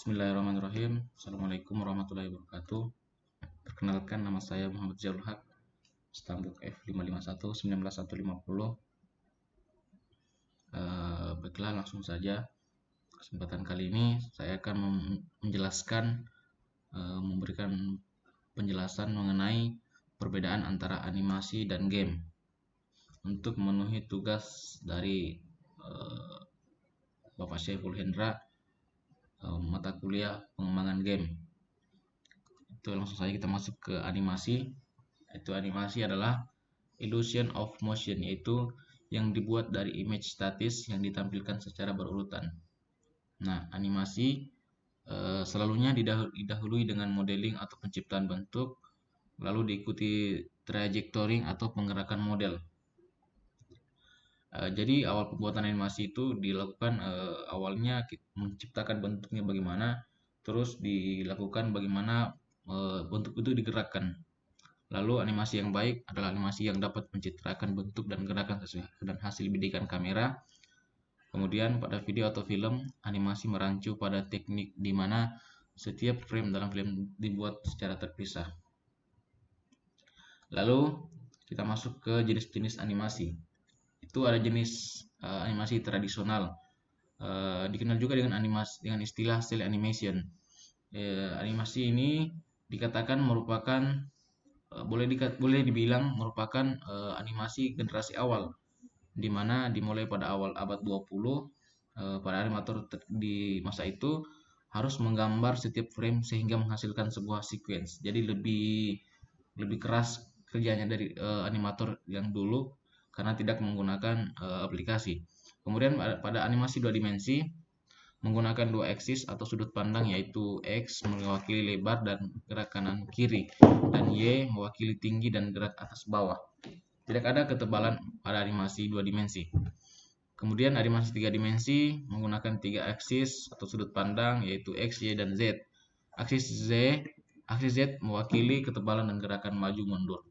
Bismillahirrahmanirrahim. Assalamualaikum warahmatullahi wabarakatuh. Perkenalkan, nama saya Muhammad Ziaul Haq, stambuk F551 19150. Baiklah, langsung saja. Kesempatan kali ini saya akan menjelaskan, memberikan penjelasan mengenai perbedaan antara animasi dan game untuk memenuhi tugas dari Bapak Syaiful Hendra, mata kuliah pengembangan game. Itu langsung saja kita masuk ke animasi. Itu animasi adalah illusion of motion, yaitu yang dibuat dari image statis yang ditampilkan secara berurutan. Nah, animasi selalunya didahului dengan modeling atau penciptaan bentuk, lalu diikuti trajectoring atau penggerakan model. Jadi awal pembuatan animasi itu dilakukan, awalnya menciptakan bentuknya bagaimana, terus dilakukan bagaimana bentuk itu digerakkan. Lalu animasi yang baik adalah animasi yang dapat mencitrakan bentuk dan gerakan sesuai dan hasil bidikan kamera. Kemudian pada video atau film, animasi merancu pada teknik di mana setiap frame dalam film dibuat secara terpisah. Lalu kita masuk ke jenis-jenis animasi. Itu ada jenis animasi tradisional, dikenal juga dengan istilah cel animation. Animasi ini dikatakan merupakan boleh dibilang merupakan animasi generasi awal, di mana dimulai pada awal abad 20. Para animator di masa itu harus menggambar setiap frame sehingga menghasilkan sebuah sequence. Jadi lebih keras kerjanya dari animator yang dulu karena tidak menggunakan aplikasi. Kemudian pada animasi 2 dimensi menggunakan 2 aksis atau sudut pandang, yaitu X mewakili lebar dan gerak kanan kiri, dan Y mewakili tinggi dan gerak atas bawah. Tidak ada ketebalan pada animasi 2 dimensi. Kemudian animasi 3 dimensi menggunakan 3 aksis atau sudut pandang, yaitu X, Y, dan Z. Aksis Z mewakili ketebalan dan gerakan maju mundur.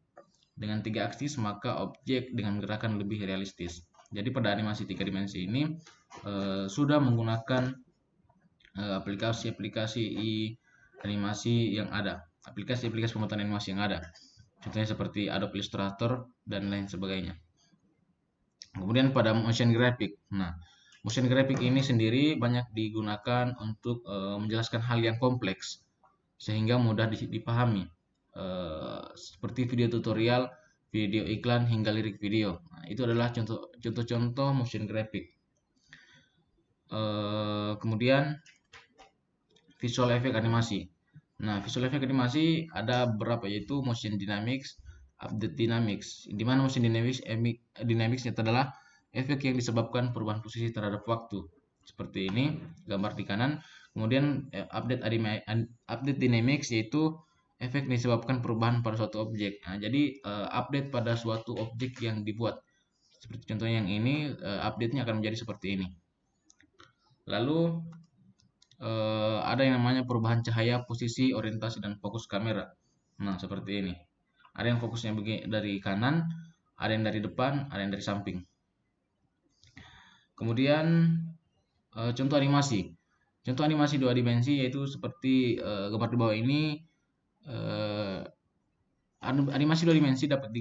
Dengan 3 aksis maka objek dengan gerakan lebih realistis. Jadi pada animasi 3 dimensi ini sudah menggunakan aplikasi-aplikasi animasi yang ada, aplikasi-aplikasi pembuatan animasi yang ada. Contohnya seperti Adobe Illustrator dan lain sebagainya. Kemudian pada motion graphic. Nah, motion graphic ini sendiri banyak digunakan untuk menjelaskan hal yang kompleks sehingga mudah dipahami. Seperti video tutorial, video iklan, hingga lirik video. Nah, itu adalah contoh-contoh motion graphic. Kemudian visual effect animasi. Nah, visual effect animasi ada beberapa, yaitu motion dynamics, update dynamics. Di mana motion dynamics itu adalah efek yang disebabkan perubahan posisi terhadap waktu. Seperti ini, gambar di kanan. Kemudian update dynamics yaitu efek disebabkan perubahan pada suatu objek. Nah, jadi update pada suatu objek yang dibuat. Seperti contohnya yang ini, update-nya akan menjadi seperti ini. Lalu ada yang namanya perubahan cahaya, posisi, orientasi, dan fokus kamera. Nah, seperti ini. Ada yang fokusnya dari kanan, ada yang dari depan, ada yang dari samping. Kemudian contoh animasi. Contoh animasi 2 dimensi yaitu seperti gambar di bawah ini. Animasi 2 dimensi dapat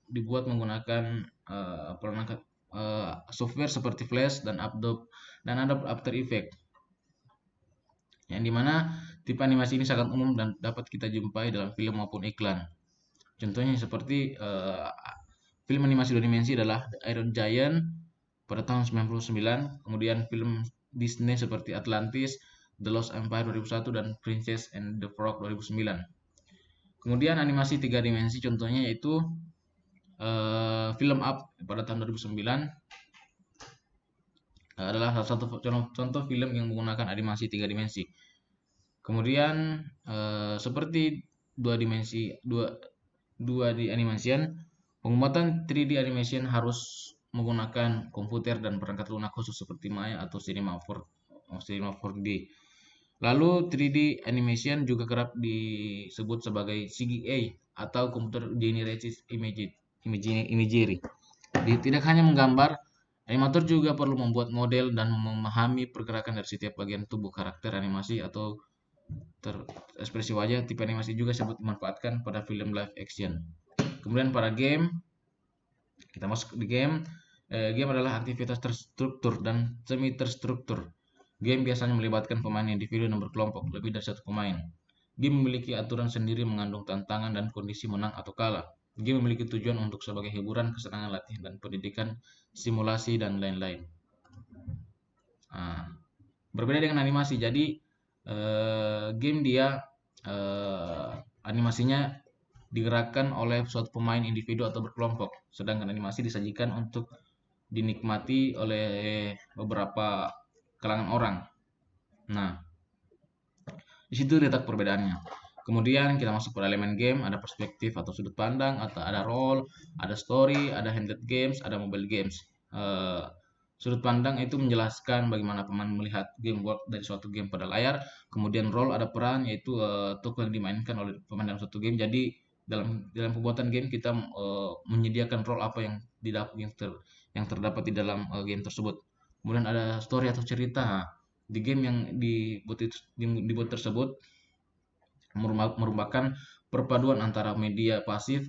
dibuat menggunakan perangkat software seperti Flash dan Adobe After Effects, yang dimana tipe animasi ini sangat umum dan dapat kita jumpai dalam film maupun iklan. Contohnya seperti film animasi 2 dimensi adalah The Iron Giant pada tahun 99, kemudian film Disney seperti Atlantis, The Lost Empire 2001, dan Princess and the Frog 2009. Kemudian animasi 3 dimensi contohnya yaitu film Up pada tahun 2009 adalah salah satu contoh film yang menggunakan animasi 3 dimensi. Kemudian seperti 2 di animation, pembuatan 3D animation harus menggunakan komputer dan perangkat lunak khusus seperti Maya atau Cinema 4D. Lalu 3D animation juga kerap disebut sebagai CGI atau Computer Generated Imagery. Tidak hanya menggambar, Animator juga perlu membuat model dan memahami pergerakan dari setiap bagian tubuh karakter animasi atau ekspresi wajah. Tipe animasi juga disebut dimanfaatkan pada film live action. Kemudian pada game, kita masuk di game. Game adalah aktivitas terstruktur dan semi terstruktur. Game biasanya melibatkan pemain individu dan berkelompok, lebih dari satu pemain. Game memiliki aturan sendiri, mengandung tantangan dan kondisi menang atau kalah. Game memiliki tujuan untuk sebagai hiburan, kesenangan, latihan, dan pendidikan, simulasi, dan lain-lain. Nah, berbeda dengan animasi, jadi game dia animasinya digerakkan oleh suatu pemain individu atau berkelompok, sedangkan animasi disajikan untuk dinikmati oleh beberapa kalangan orang. Nah, di situ letak perbedaannya. Kemudian kita masuk pada elemen game, ada perspektif atau sudut pandang, atau ada role, ada story, ada handheld games, ada mobile games. Sudut pandang itu menjelaskan bagaimana pemain melihat game world dari suatu game pada layar. Kemudian role ada peran, yaitu tokoh yang dimainkan oleh pemain dalam suatu game. Jadi dalam pembuatan game kita menyediakan role apa yang yang terdapat di dalam game tersebut. Kemudian ada story atau cerita. Di game yang dibuat tersebut merupakan perpaduan antara media pasif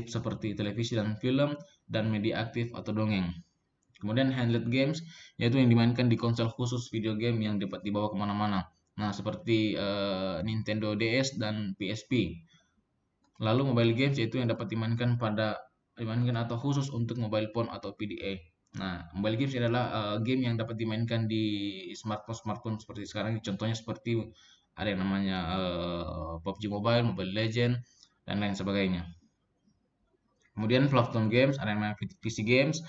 seperti televisi dan film, dan media aktif atau dongeng. Kemudian handheld games, yaitu yang dimainkan di konsol khusus video game yang dapat dibawa kemana-mana. Nah, seperti Nintendo DS dan PSP. Lalu mobile games, yaitu yang dapat dimainkan atau khusus untuk mobile phone atau PDA. Nah, mobile games adalah game yang dapat dimainkan di smartphone seperti sekarang. Contohnya seperti ada yang namanya PUBG Mobile, Mobile Legend, dan lain sebagainya. Kemudian platform games, ada yang namanya PC games.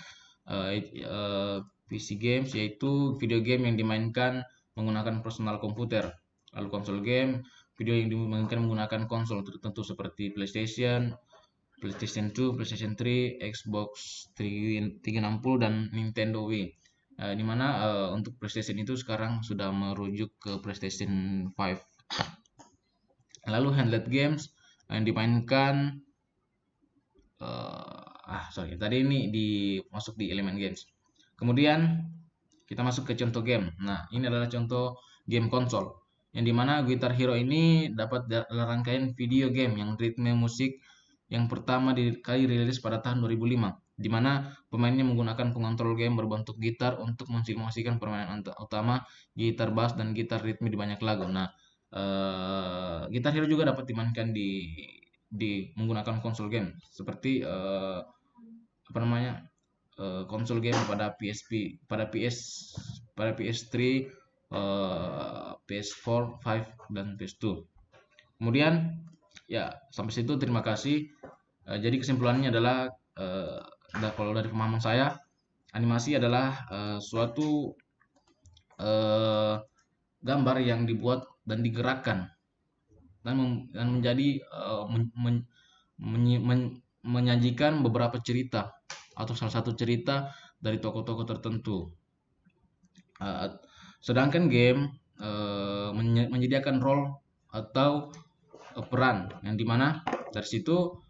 PC games yaitu video game yang dimainkan menggunakan personal komputer. Lalu konsol game, video yang dimainkan menggunakan konsol tertentu seperti PlayStation 2, PlayStation 3, Xbox 360, dan Nintendo Wii. Dimana untuk PlayStation itu sekarang sudah merujuk ke PlayStation 5. Lalu handheld games yang dimainkan tadi ini masuk di elemen games. Kemudian kita masuk ke contoh game. Nah, ini adalah contoh game konsol, yang dimana Guitar Hero ini dapat dalam rangkaian video game yang ritme musik yang pertama kali rilis pada tahun 2005, di mana pemainnya menggunakan pengontrol game berbentuk gitar untuk mensimulasikan permainan utama, gitar bass, dan gitar ritme di banyak lagu. Nah, Guitar Hero juga dapat dimainkan di menggunakan konsol game seperti konsol game pada PSP, pada PS3, PS4, 5, dan PS2. Kemudian ya, sampai situ terima kasih. Jadi kesimpulannya adalah kalau dari pemahaman saya, animasi adalah suatu gambar yang dibuat dan digerakkan dan menjadi menyajikan beberapa cerita atau salah satu cerita dari tokoh-tokoh tertentu. Sedangkan game menyediakan role atau peran, yang dimana dari situ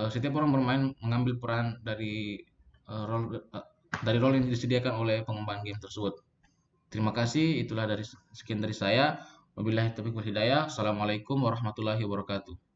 setiap orang bermain mengambil peran dari role yang disediakan oleh pengembang game tersebut. Terima kasih, itulah sekian dari saya. Wabillahi taufiq wal hidayah. Assalamualaikum warahmatullahi wabarakatuh.